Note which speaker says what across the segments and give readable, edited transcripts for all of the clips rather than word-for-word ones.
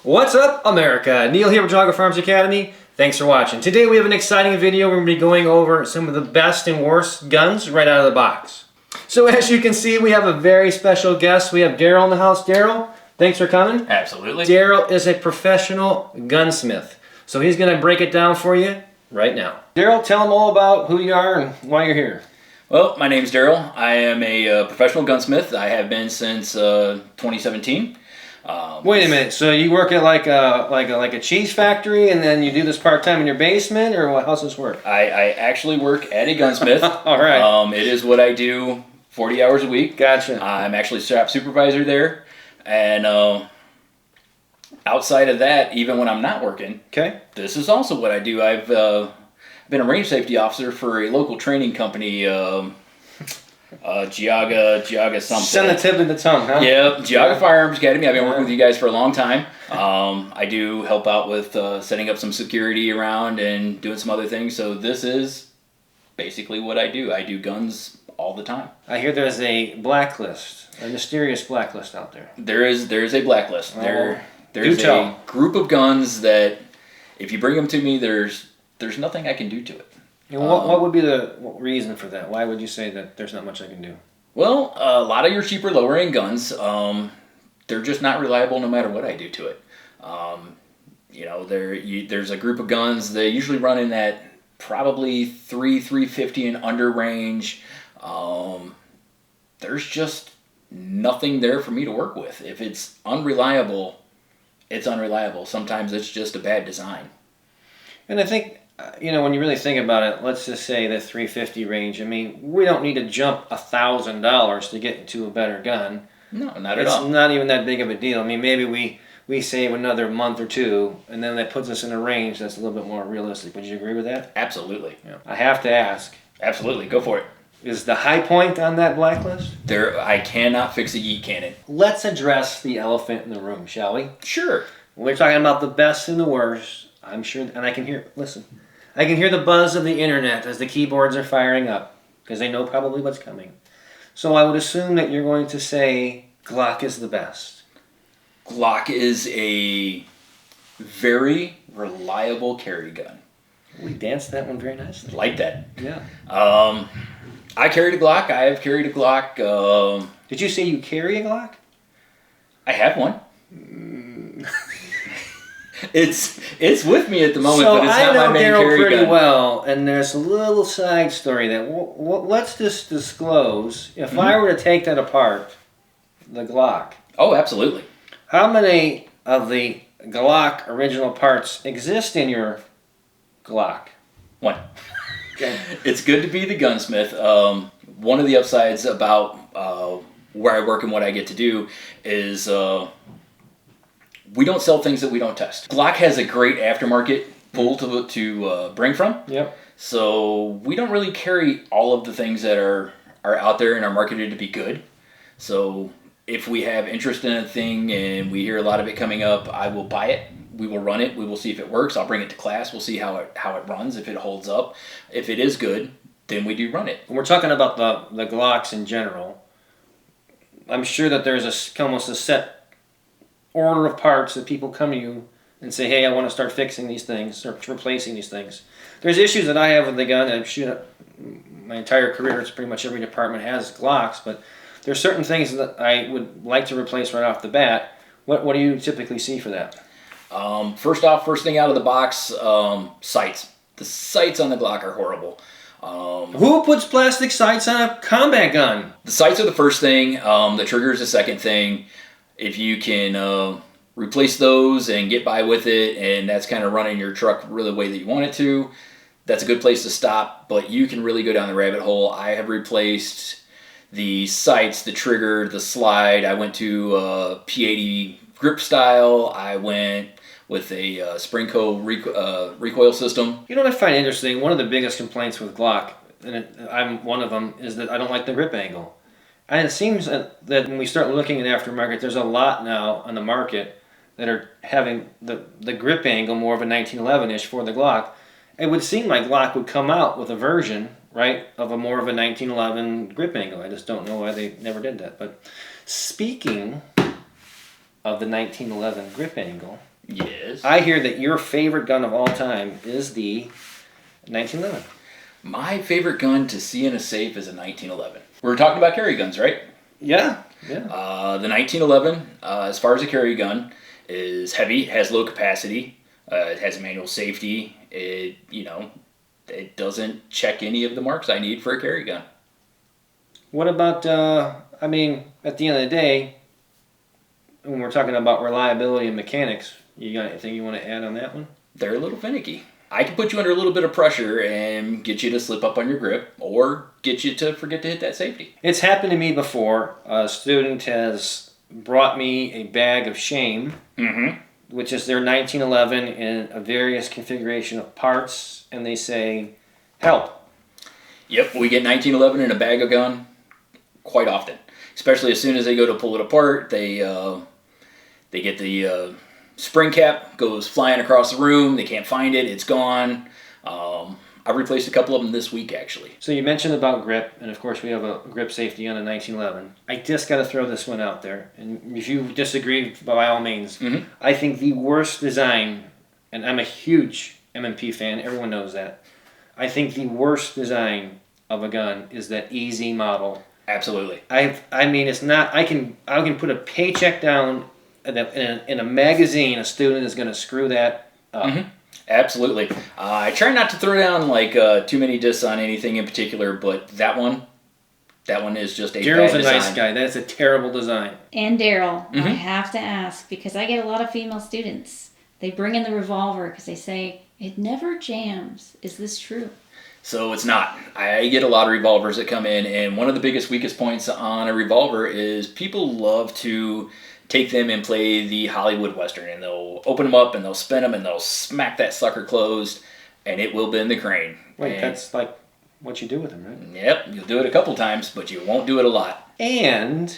Speaker 1: What's up, America? Neil here with Geauga Firearms Academy. Thanks for watching. Today we have an exciting video. We're going to be going over some of the best and worst guns right out of the box. So as you can see, we have a very special guest. We have Daryl in the house. Daryl, thanks for coming.
Speaker 2: Absolutely.
Speaker 1: Daryl is a professional gunsmith. So he's going to break it down for you right now. Daryl, tell them all about who you are and why you're here.
Speaker 2: Well, my name's Daryl. I am a professional gunsmith. I have been since 2017.
Speaker 1: Wait a minute. So you work at like a cheese factory, and then you do this part time in your basement, or what? How's this work?
Speaker 2: I actually work at a gunsmith.
Speaker 1: All right.
Speaker 2: It is what I do 40 hours a week.
Speaker 1: Gotcha.
Speaker 2: I'm actually shop supervisor there, and outside of that, even when I'm not working,
Speaker 1: okay,
Speaker 2: this is also what I do. I've been a range safety officer for a local training company. Geauga something.
Speaker 1: Send the tip of the tongue, huh?
Speaker 2: Yep, Geauga Firearms Academy. I've been working with you guys for a long time. I do help out with setting up some security around and doing some other things. So this is basically what I do. I do guns all the time.
Speaker 1: I hear there's a blacklist, a mysterious blacklist out there.
Speaker 2: There's a blacklist.
Speaker 1: Oh,
Speaker 2: There's a group of guns that if you bring them to me, there's nothing I can do to it.
Speaker 1: And what would be the reason for that? Why would you say that there's not much I can do?
Speaker 2: Well, a lot of your cheaper, lower-end guns, they're just not reliable no matter what I do to it. There's a group of guns, they usually run in that probably 350 and under range. There's just nothing there for me to work with. If it's unreliable, it's unreliable. Sometimes it's just a bad design.
Speaker 1: And I think, when you really think about it, let's just say the 350 range. I mean, we don't need to jump $1,000 to get into a better gun.
Speaker 2: No, not at all.
Speaker 1: It's not even that big of a deal. I mean, maybe we save another month or two, and then that puts us in a range that's a little bit more realistic. Would you agree with that?
Speaker 2: Absolutely.
Speaker 1: Yeah. I have to ask.
Speaker 2: Absolutely, go for it.
Speaker 1: Is the high point on that blacklist?
Speaker 2: I cannot fix a yeet cannon.
Speaker 1: Let's address the elephant in the room, shall we?
Speaker 2: Sure.
Speaker 1: We're talking about the best and the worst. I'm sure, and I can hear the buzz of the internet as the keyboards are firing up, because they know probably what's coming. So I would assume that you're going to say Glock is the best.
Speaker 2: Glock is a very reliable carry gun.
Speaker 1: We danced that one very nicely.
Speaker 2: Like that.
Speaker 1: Yeah.
Speaker 2: I carried a Glock. I have carried a Glock.
Speaker 1: Did you say you carry a Glock?
Speaker 2: I have one. It's with me at the moment, but it's not my main carry gun. So I know Daryl pretty well, and there's a little side story that let's just disclose. If I were to take that apart, the Glock. Oh, absolutely.
Speaker 1: How many of the Glock original parts exist in your Glock?
Speaker 2: One.
Speaker 1: Okay.
Speaker 2: It's good to be the gunsmith. One of the upsides about where I work and what I get to do is we don't sell things that we don't test. Glock has a great aftermarket pool to bring from.
Speaker 1: Yep.
Speaker 2: So we don't really carry all of the things that are out there and are marketed to be good. So if we have interest in a thing and we hear a lot of it coming up, I will buy it. We will run it. We will see if it works. I'll bring it to class. We'll see how it runs, if it holds up. If it is good, then we do run it.
Speaker 1: When we're talking about the Glocks in general, I'm sure that there's almost a set order of parts that people come to you and say, hey, I want to start fixing these things or replacing these things. There's issues that I have with the gun. I'm sure my entire career, it's pretty much every department has Glocks, but there's certain things that I would like to replace right off the bat. What do you typically see for that?
Speaker 2: First thing out of the box, sights. The sights on the Glock are horrible.
Speaker 1: Who puts plastic sights on a combat gun?
Speaker 2: The sights are the first thing. The trigger is the second thing. If you can replace those and get by with it, and that's kind of running your truck really the way that you want it to, that's a good place to stop. But you can really go down the rabbit hole. I have replaced the sights, the trigger, the slide. I went to P80 grip style. I went with a Springco recoil system.
Speaker 1: You know what I find interesting? One of the biggest complaints with Glock, and I'm one of them, is that I don't like the grip angle. And it seems that when we start looking at aftermarket, there's a lot now on the market that are having the grip angle more of a 1911-ish for the Glock. It would seem like Glock would come out with a version, right, of a more of a 1911 grip angle. I just don't know why they never did that. But speaking of the 1911 grip angle,
Speaker 2: Yes.
Speaker 1: I hear that your favorite gun of all time is the 1911.
Speaker 2: My favorite gun to see in a safe is a 1911. We're talking about carry guns, right?
Speaker 1: Yeah.
Speaker 2: The 1911, as far as a carry gun, is heavy, has low capacity, it has manual safety. It doesn't check any of the marks I need for a carry gun.
Speaker 1: What about, at the end of the day, when we're talking about reliability and mechanics, you got anything you want to add on that one?
Speaker 2: They're a little finicky. I can put you under a little bit of pressure and get you to slip up on your grip or get you to forget to hit that safety.
Speaker 1: It's happened to me before. A student has brought me a bag of shame, which is their 1911 in a various configuration of parts, and they say, help.
Speaker 2: Yep, we get 1911 in a bag of gun quite often. Especially as soon as they go to pull it apart, they get the spring cap goes flying across the room. They can't find it. It's gone. I've replaced a couple of them this week, actually.
Speaker 1: So you mentioned about grip, and of course we have a grip safety on a 1911. I just got to throw this one out there, and if you disagree, by all means, I think the worst design, and I'm a huge M&P fan, everyone knows that. I think the worst design of a gun is that EZ model.
Speaker 2: Absolutely.
Speaker 1: It's not. I can put a paycheck down in a magazine. A student is going to screw that up.
Speaker 2: Absolutely. I try not to throw down too many discs on anything in particular, but that one is just a
Speaker 1: Daryl's
Speaker 2: bad
Speaker 1: a
Speaker 2: design.
Speaker 1: nice guy. That's a terrible design.
Speaker 3: And Daryl, I have to ask, because I get a lot of female students. They bring in the revolver because they say, it never jams. Is this true?
Speaker 2: So it's not. I get a lot of revolvers that come in, and one of the biggest weakest points on a revolver is people love to take them and play the Hollywood Western, and they'll open them up and they'll spin them and they'll smack that sucker closed, and it will bend the crane.
Speaker 1: Wait, that's like what you do with them, right?
Speaker 2: Yep, you'll do it a couple times, but you won't do it a lot.
Speaker 1: And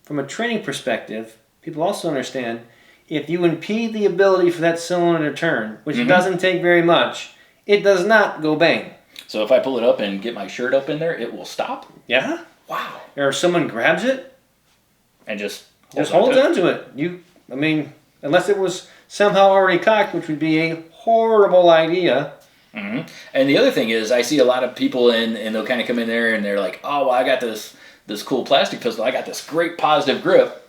Speaker 1: from a training perspective, people also understand if you impede the ability for that cylinder to turn, which doesn't take very much, it does not go bang.
Speaker 2: So if I pull it up and get my shirt up in there, it will stop?
Speaker 1: Yeah?
Speaker 2: Wow.
Speaker 1: Or if someone grabs it,
Speaker 2: And just
Speaker 1: holds onto it. Unless it was somehow already cocked, which would be a horrible idea.
Speaker 2: And the other thing is, I see a lot of people and they'll kind of come in there and they're like, oh, well, I got this cool plastic pistol. I got this great positive grip.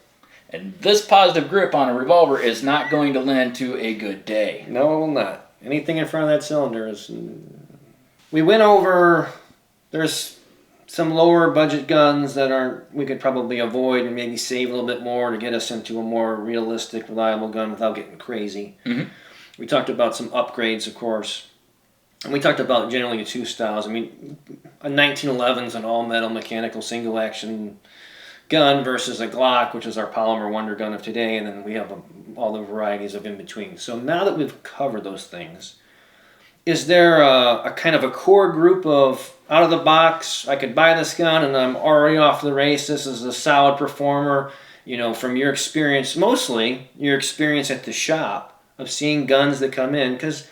Speaker 2: And this positive grip on a revolver is not going to lend to a good day.
Speaker 1: No, it will not. Anything in front of that cylinder is... We went over... There's some lower budget guns that we could probably avoid and maybe save a little bit more to get us into a more realistic, reliable gun without getting crazy. We talked about some upgrades, of course. And we talked about generally the two styles. A 1911 is an all-metal mechanical single-action gun versus a Glock, which is our polymer wonder gun of today, and then we have all the varieties of in-between. So now that we've covered those things, is there a kind of a core group of out of the box, I could buy this gun and I'm already off the race, this is a solid performer, from your experience, mostly your experience at the shop of seeing guns that come in? Because,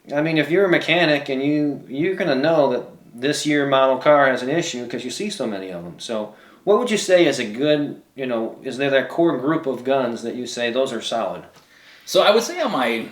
Speaker 1: if you're a mechanic and you're going to know that this year model car has an issue because you see so many of them. So what would you say is a good, is there that core group of guns that you say those are solid?
Speaker 2: So I would say on my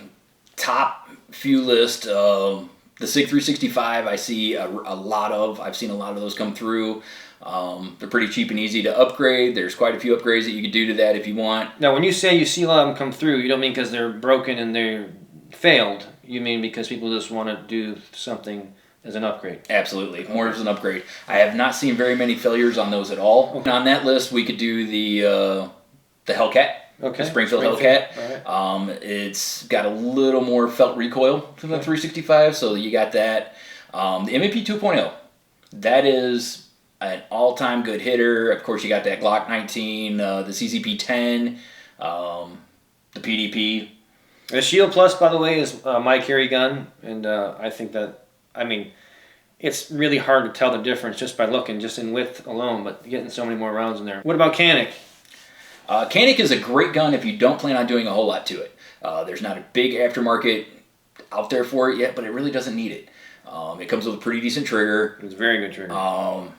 Speaker 2: top few list, the SIG 365 I see I've seen a lot of those come through. They're pretty cheap and easy to upgrade. There's quite a few upgrades that you could do to that if you want.
Speaker 1: Now when you say you see a lot of them come through, you don't mean because they're broken and they're failed. You mean because people just want to do something as an upgrade?
Speaker 2: Absolutely, more as an upgrade. I have not seen very many failures on those at all. Okay. On that list, we could do the Hellcat.
Speaker 1: Okay.
Speaker 2: The Springfield Hellcat.
Speaker 1: All right.
Speaker 2: It's got a little more felt recoil than the 365, so you got that. The M&P 2.0, that is an all-time good hitter. Of course, you got that Glock 19, the CCP 10, the PDP.
Speaker 1: The Shield Plus, by the way, is my carry gun, and I think that, it's really hard to tell the difference just by looking, just in width alone, but getting so many more rounds in there. What about Canik?
Speaker 2: Canik is a great gun if you don't plan on doing a whole lot to it. There's not a big aftermarket out there for it yet, but it really doesn't need it. It comes with a pretty decent trigger.
Speaker 1: It's a very good trigger.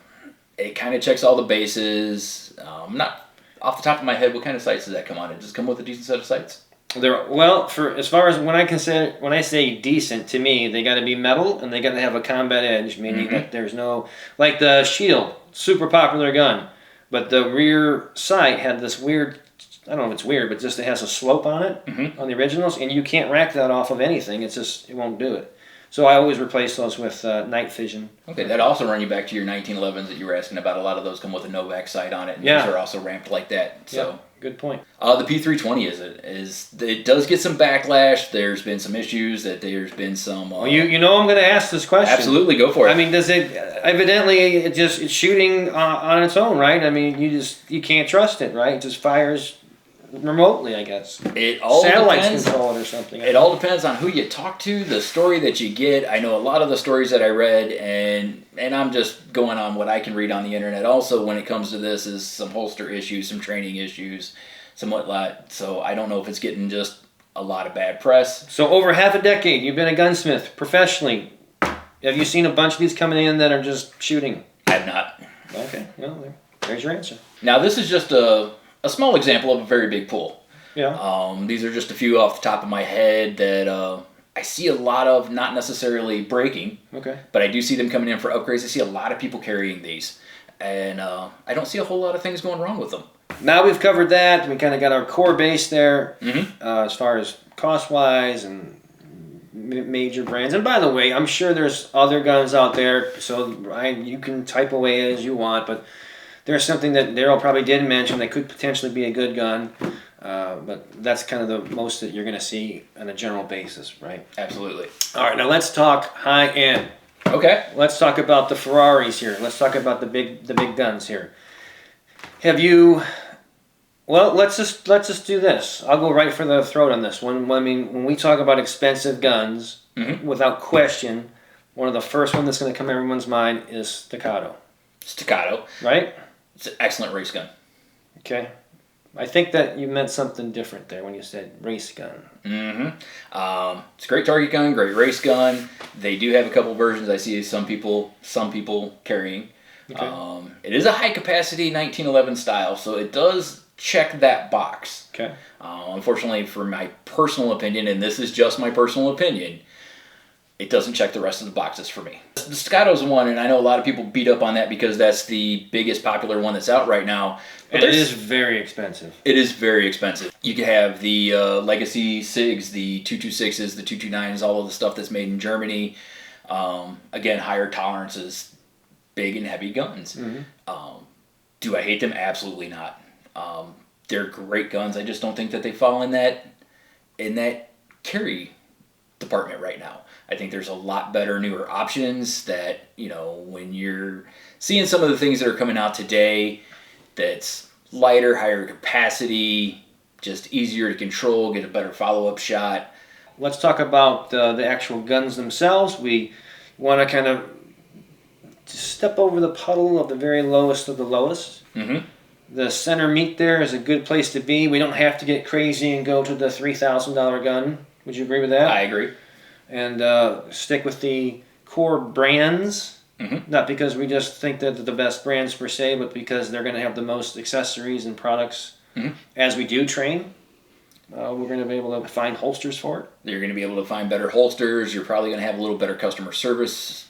Speaker 2: It kind of checks all the bases. Not off the top of my head, what kind of sights does that come on? It does come with a decent set of sights?
Speaker 1: They're well for as far as when I say decent to me, they got to be metal and they got to have a combat edge, meaning that there's no like the Shield, super popular gun, but the rear sight had this weird. I don't know if it's weird, but just it has a slope on it on the originals, and you can't rack that off of anything. It's just it won't do it. So I always replace those with night vision.
Speaker 2: Okay, that also run you back to your 1911s that you were asking about. A lot of those come with a Novak sight on it, and these are also ramped like that. So.
Speaker 1: Yeah. Good point.
Speaker 2: The P320 it does get some backlash. There's been some issues that there's been some.
Speaker 1: Well, you know I'm going to ask this question.
Speaker 2: Absolutely, go for it.
Speaker 1: I mean, does it evidently it's shooting on its own, right? I mean, you can't trust it, right? It just fires remotely, I guess.
Speaker 2: It all
Speaker 1: Satellites
Speaker 2: depends.
Speaker 1: control it or something.
Speaker 2: It all depends on who you talk to, the story that you get. I know a lot of the stories that I read, and I'm just going on what I can read on the internet. Also, when it comes to this, is some holster issues, some training issues, some whatnot. So I don't know if it's getting just a lot of bad press.
Speaker 1: So over half a decade, you've been a gunsmith professionally. Have you seen a bunch of these coming in that are just shooting?
Speaker 2: I have not.
Speaker 1: Okay, well, there's your answer.
Speaker 2: Now, this is just a small example of a very big pool.
Speaker 1: Yeah.
Speaker 2: These are just a few off the top of my head that I see a lot of, not necessarily breaking,
Speaker 1: Okay.
Speaker 2: but I do see them coming in for upgrades. I see a lot of people carrying these, and I don't see a whole lot of things going wrong with them.
Speaker 1: Now we've covered that. We kind of got our core base there
Speaker 2: Mm-hmm.
Speaker 1: as far as cost-wise and major brands. And by the way, I'm sure there's other guns out there, so you can type away as you want, but there's something that Daryl probably did mention that could potentially be a good gun, but that's kind of the most that you're going to see on a general basis, right?
Speaker 2: Absolutely.
Speaker 1: All right, now let's talk high-end.
Speaker 2: Okay.
Speaker 1: Let's talk about the Ferraris here. Let's talk about the big guns here. Have you? Well, let's just do this. I'll go right for the throat on this one. I mean, when we talk about expensive guns, without question, one of the first one that's going to come to everyone's mind is Staccato.
Speaker 2: Staccato.
Speaker 1: Right?
Speaker 2: It's an excellent race gun.
Speaker 1: Okay. I think that you meant something different there when you said race gun.
Speaker 2: Mm-hmm. It's a great target gun, great race gun. They do have a couple versions. I see some people carrying.
Speaker 1: Okay.
Speaker 2: It is a high capacity 1911 style, so it does check that box.
Speaker 1: Okay.
Speaker 2: Unfortunately, for my personal opinion, and this is just my personal opinion, it doesn't check the rest of the boxes for me. The Staccato's one, and I know a lot of people beat up on that because that's the biggest popular one that's out right now.
Speaker 1: But it is very expensive.
Speaker 2: It is very expensive. You can have the Legacy SIGs, the 226s, the 229s, all of the stuff that's made in Germany. Again, higher tolerances, big and heavy guns. Do I hate them? Absolutely not. They're great guns. I just don't think that they fall in that carry department right now. I think there's a lot better, newer options that, when you're seeing some of the things that are coming out today, that's lighter, higher capacity, just easier to control, get a better follow-up shot.
Speaker 1: Let's talk about the actual guns themselves. We want to kind of step over the puddle of the very lowest of the lowest. The center meat there is a good place to be. We don't have to get crazy and go to the $3,000 gun. Would you agree with that?
Speaker 2: I agree.
Speaker 1: And stick with the core brands. Not because we just think that they're the best brands per se, but because they're going to have the most accessories and products. As we do train, we're going to be able to find holsters for it.
Speaker 2: You're going to be able to find better holsters. You're probably going to have a little better customer service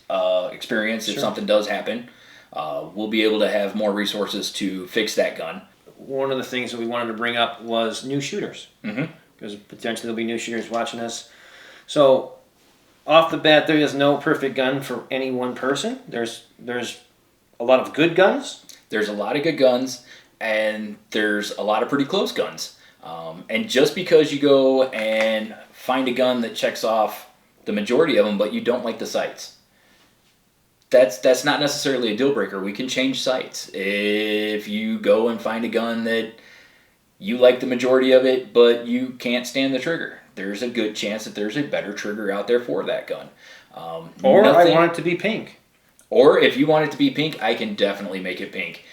Speaker 2: experience if something does happen. We'll be able to have more resources to fix that gun.
Speaker 1: One of the things that we wanted to bring up was new shooters. Because potentially there'll be new shooters watching us. So off the bat, there is no perfect gun for any one person. There's a lot of good guns.
Speaker 2: There's a lot of good guns, and there's a lot of pretty close guns. And just because you go and find a gun that checks off the majority of them, but you don't like the sights, that's not necessarily a deal breaker. We can change sights. If you go and find a gun that you like the majority of it, but you can't stand the trigger, there's a good chance that there's a better trigger out there for that gun.
Speaker 1: Or I want it to be pink.
Speaker 2: Or if you want it to be pink, I can definitely make it pink.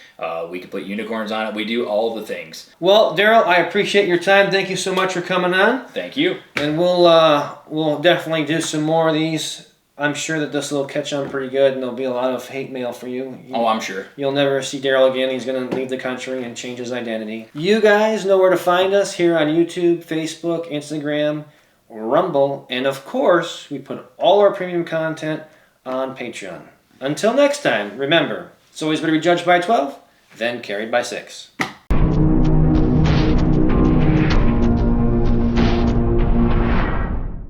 Speaker 2: We can put unicorns on it. We do all the things.
Speaker 1: Well, Daryl, I appreciate your time. Thank you so much for coming on.
Speaker 2: Thank you.
Speaker 1: And we'll definitely do some more of these I'm sure that this will catch on pretty good, and there'll be a lot of hate mail for you.
Speaker 2: Oh, I'm sure.
Speaker 1: You'll never see Daryl again. He's going to leave the country and change his identity. You guys know where to find us here on YouTube, Facebook, Instagram, Rumble, and of course, we put all our premium content on Patreon. Until next time, remember, it's always better to be judged by 12 than carried by 6.